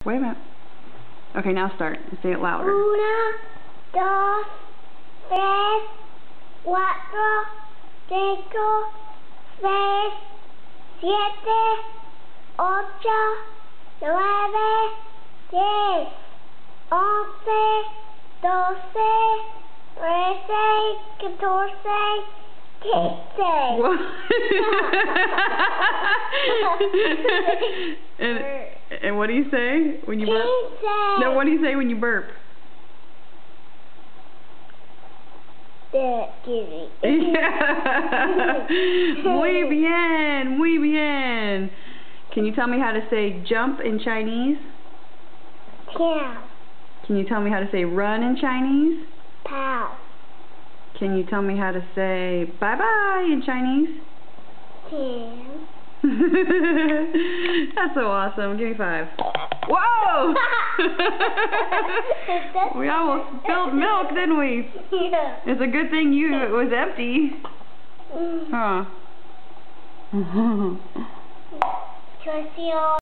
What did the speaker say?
Wait a minute. Okay, now start. Say it louder. 1, 2, 3, 4, 5, 6, 7, 8, 9, 10, 11, 12, 13, 14, 15. What? and what do you say when you burp? No, what do you say when you burp? Muy bien, muy bien. Can you tell me how to say jump in Chinese? Tiao. Can you tell me how to say run in Chinese? Pao. Can you tell me how to say bye-bye in Chinese? Tiao. That's so awesome. Give me 5. Whoa! We almost spilled milk, didn't we? Yeah. It's a good thing it was empty. Huh. Can I see all?